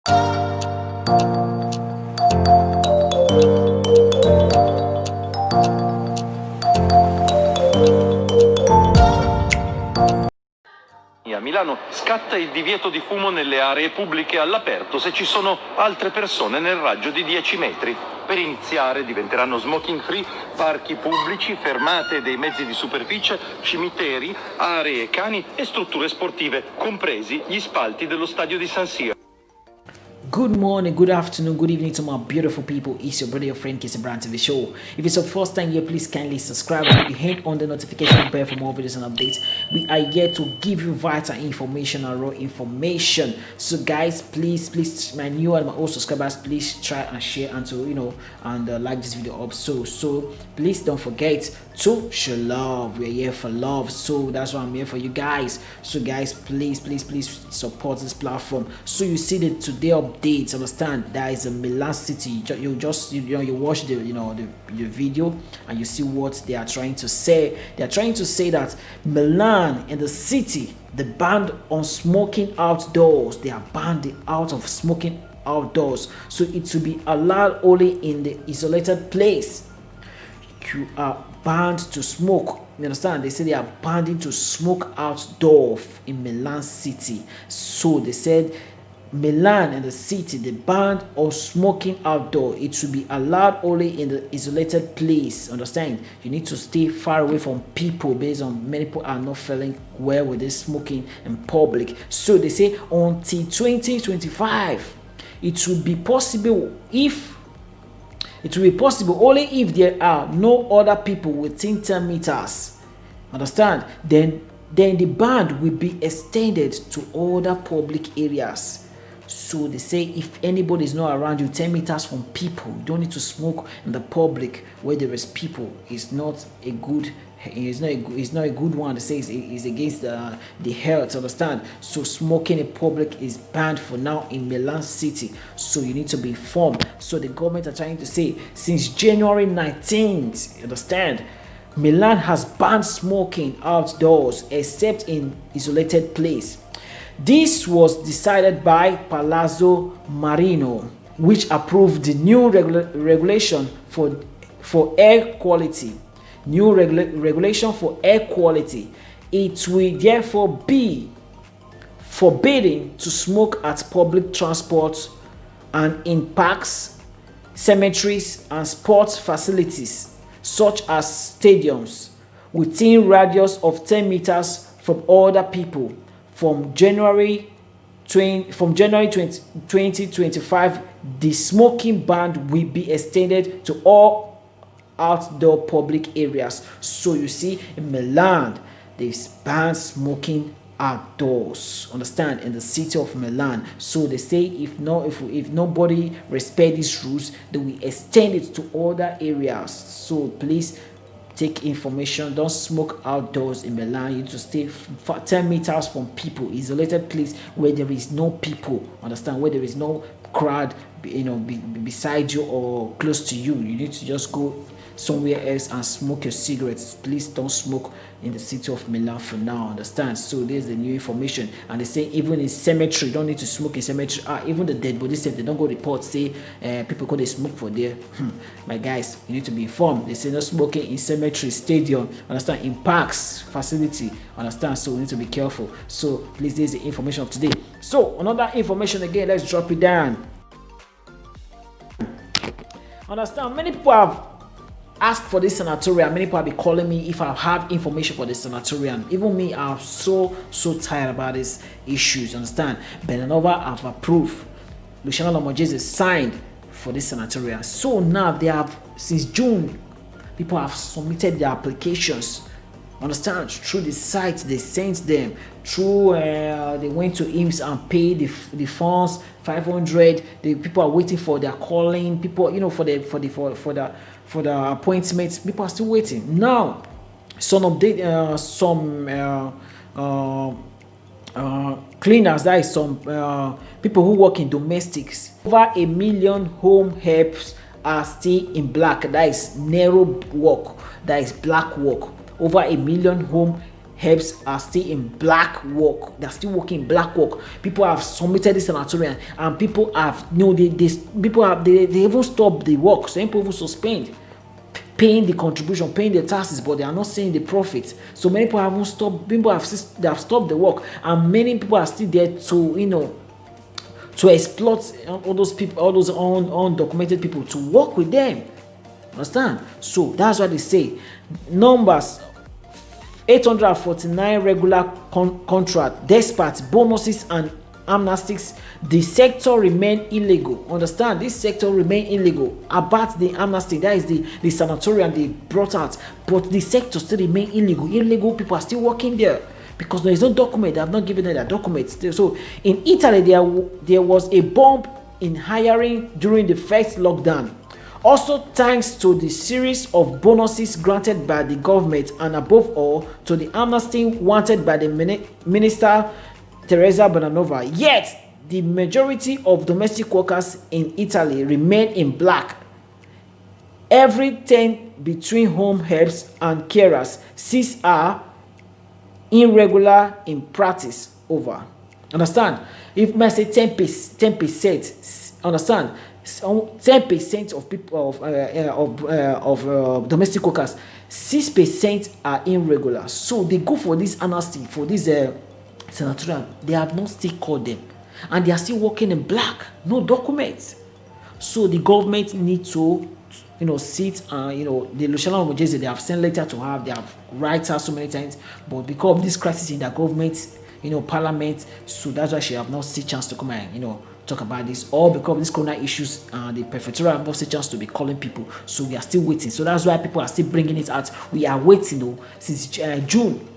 A Milano scatta il divieto di fumo nelle aree pubbliche all'aperto se ci sono altre persone nel raggio di 10 metri. Per iniziare diventeranno smoking free parchi pubblici, fermate dei mezzi di superficie, cimiteri, aree cani e strutture sportive, compresi gli spalti dello stadio di San Siro. Good morning, good afternoon, good evening to my beautiful people. It's your brother, your friend, Casey Brand TV show. If it's your first time here, please kindly subscribe and hit on the notification bell for more videos and updates. We are here to give you vital information and raw information. So guys, please, my new and my old subscribers, please try and share and to like this video up. So please don't forget to show love. We're here for love, so that's why I'm here for you guys. So guys, please support this platform. So you see the today updates, understand that is a Milan City. You watch the the video and you see what they are trying to say. They are trying to say that Milan and the city, they banned on smoking outdoors. They are banned out of smoking outdoors, so it will be allowed only in the isolated place. You are banned to smoke. You understand? They say they are banned to smoke outdoors in Milan City. So they said Milan and the city, they banned on smoking outdoor. It should be allowed only in the isolated place. Understand? You need to stay far away from people, based on many people are not feeling well with this smoking in public. So they say until 2025, it will be possible only if there are no other people within 10 meters. Understand? Then the ban will be extended to other public areas. So they say if anybody is not around you 10 meters from people, you don't need to smoke in the public where there is people. It's not a good one. They say it's against the health. Understand? So smoking in public is banned for now in Milan City. So you need to be informed. So the government are trying to say since January 19th, understand, Milan has banned smoking outdoors except in isolated place. This was decided by Palazzo Marino, which approved the new regulation for air quality. New regulation for air quality. It will therefore be forbidden to smoke at public transport and in parks, cemeteries, and sports facilities such as stadiums within radius of 10 meters from other people from January 2025. The smoking ban will be extended to all outdoor public areas. So you see, in Milan, they ban smoking outdoors. Understand? In the city of Milan. So they say if nobody respect these rules, they will extend it to other areas. So please take information. Don't smoke outdoors in Milan. You need to stay 10 meters from people, isolated place where there is no people. Understand? Where there is no crowd beside you or close to you. You need to just go somewhere else and smoke your cigarettes. Please don't smoke in the city of Milan for now. Understand? So there's the new information. And they say even in cemetery, you don't need to smoke in cemetery. Even the dead body said they don't go report say people could smoke for there. My guys, you need to be informed. They say no smoking in cemetery, stadium, understand, in parks, facility. Understand? So we need to be careful. So please, there's the information of today. So another information again, let's drop it down. Understand? Many people have ask for this sanatorium. Many people have been calling me if I have information for this sanatorium. Even me, I'm so tired about these issues. Understand? Belanova have approved. Luciano Lamorgese signed for this sanatorium. So now they have, since June, people have submitted their applications. Understand? Through the site they sent them. Through they went to IMSS and paid the funds, 500. The people are waiting for their calling. People, for the appointments. People are still waiting. Now, some update, cleaners, that is some people who work in domestics. Over 1 million home helps are still in black. That is narrow work. That is black work. Over 1 million home helps are still in black work. They're still working in black work. People have submitted this sanatorium, and people have they even stopped the work. Some people even suspend paying the contribution, paying the taxes, but they are not seeing the profit. So many people haven't stopped. People have stopped the work, and many people are still there to to exploit all those people, all those undocumented people, to work with them. Understand? So that's why they say numbers 849 regular contract, despite bonuses and amnesties, the sector remain illegal. Understand? This sector remain illegal. About the amnesty, that is the sanatorium they brought out, but the sector still remain illegal. Illegal people are still working there because there is no document. They have not given them their documents. So in Italy, there was a bump in hiring during the first lockdown. Also, thanks to the series of bonuses granted by the government, and above all to the amnesty wanted by the minister Teresa Bonanova. Yet the majority of domestic workers in Italy remain in black. Every 10 between home helps and carers, 6 are irregular in practice. Over. Understand? If I say 10%, understand? 10% of people of domestic workers, 6% are irregular. So they go for this amnesty, for this sanatorium. They have not still called them, and they are still working in black, no documents. So the government need to sit and the Luciano Mojese, they have sent letter to her, they have write her so many times, but because of this crisis in the government, parliament, so that's why she have not seen chance to come and talk about this, or because of these corona issues, the prefectura have not seen chance to be calling people. So we are still waiting. So that's why people are still bringing it out. We are waiting since June.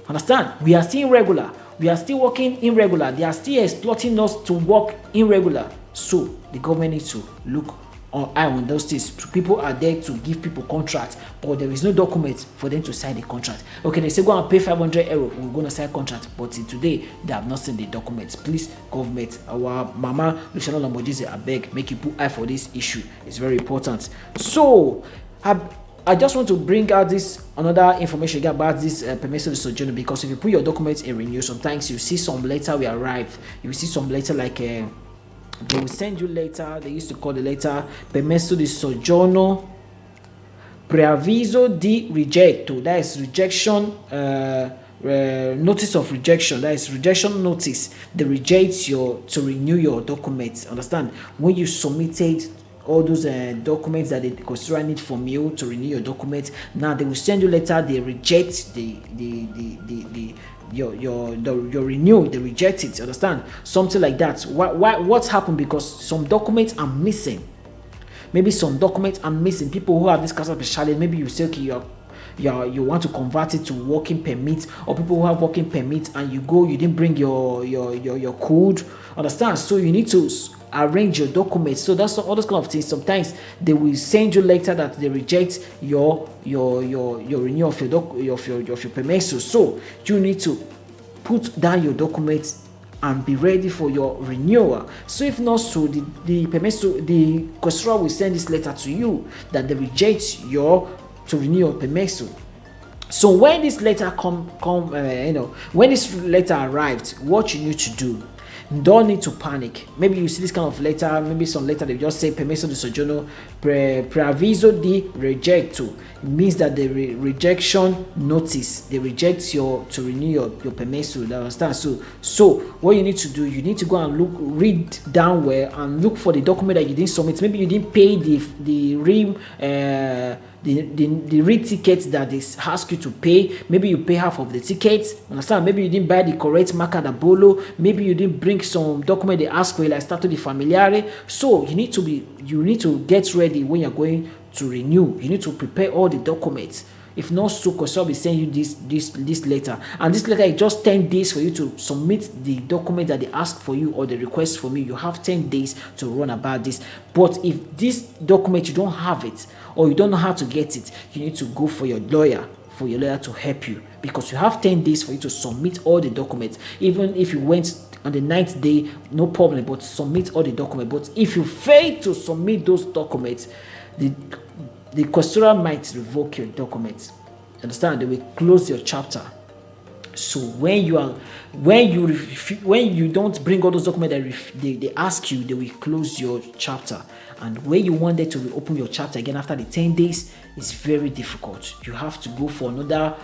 Understand? We are still irregular. We are still working irregular. They are still exploiting us to work irregular. So the government needs to look on those things. People are there to give people contracts, but there is no document for them to sign the contract. Okay, they say go and pay 500 euro, we're going to sign contract, but today they have not seen the documents. Please, government, our mama Luciano Lamborghini, I beg, make you put eye for this issue. It's very important. So I just want to bring out this another information about this permesso di soggiorno, because if you put your documents in renew, sometimes you see some letter will arrive. You see some letter like they will send you later. They used to call the letter permesso di soggiorno preavviso di rigetto. That is rejection, notice of rejection. That is rejection notice. They reject to renew your documents. Understand? When you submitted all those documents that the constituent need from you to renew your documents, now they will send you letter. They reject your renew, they reject it. Understand? Something like that. What's happened? Because some documents are missing. Maybe some documents are missing. People who have this kind of specialty, maybe you say, okay, you want to convert it to working permit, or people who have working permit and you didn't bring your code. Understand? So you need to arrange your documents. So that's all those kind of things. Sometimes they will send you later that they reject your renewal of your permesso. So you need to put down your documents and be ready for your renewal. So if not so, the permesso, the questura will send this letter to you that they reject to renew your permesso. So when this letter when this letter arrived, what you need to do, don't need to panic. Maybe you see this kind of letter, maybe some letter they just say permesso di soggiorno preavviso di rigetto. It means that the rejection notice, they reject to renew your permesso. You understand? So what you need to do, you need to go and read down where and look for the document that you didn't submit. Maybe you didn't pay the ticket that they ask you to pay. Maybe you pay half of the ticket. Understand? Maybe you didn't buy the correct marca da bollo. Maybe you didn't bring some document they ask for, like stato di familiare. So you need to get ready when you're going to renew. You need to prepare all the documents. If not so, because I'll be sending you this letter, and this letter is just 10 days for you to submit the document that they ask for you or the request from you. You have 10 days to run about this. But if this document you don't have it, or you don't know how to get it, you need to go for your lawyer to help you, because you have 10 days for you to submit all the documents. Even if you went on the 9th day, no problem, but submit all the documents. But if you fail to submit those documents, the questura might revoke your documents. Understand? They will close your chapter. So when you don't bring all those documents that they ask you, they will close your chapter. And when you wanted to reopen your chapter again after the 10 days, it's very difficult. You have to go for another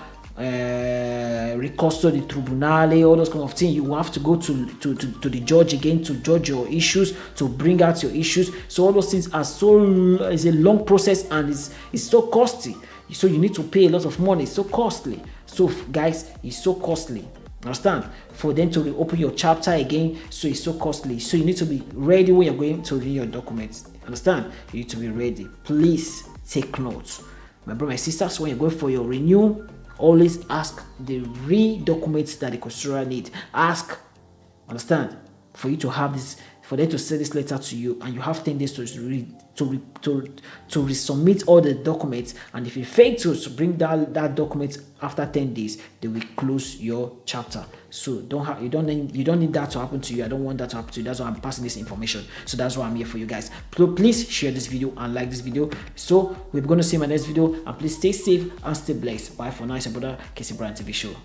ricorso di tribunale, all those kind of things. You have to go to the judge again to judge your issues, to bring out your issues. So all those things is a long process, and it's so costly. So you need to pay a lot of money. It's so costly. So guys, it's so costly. Understand? For them to reopen your chapter again, so it's so costly. So you need to be ready when you're going to renew your documents. Understand? You need to be ready. Please take notes. My brother, my sisters, when you're going for your renewal, always ask the documents that the custodian need. Ask. Understand? For you to have this, for them to send this letter to you, and you have 10 days to resubmit all the documents. And if you fail to bring that document after 10 days, they will close your chapter. So you don't need that to happen to you. I don't want that to happen to you. That's why I'm passing this information. So that's why I'm here for you guys. Please share this video and like this video. So we're going to see my next video, and please stay safe and stay blessed. Bye for now. It's your brother KC Brian TV Show.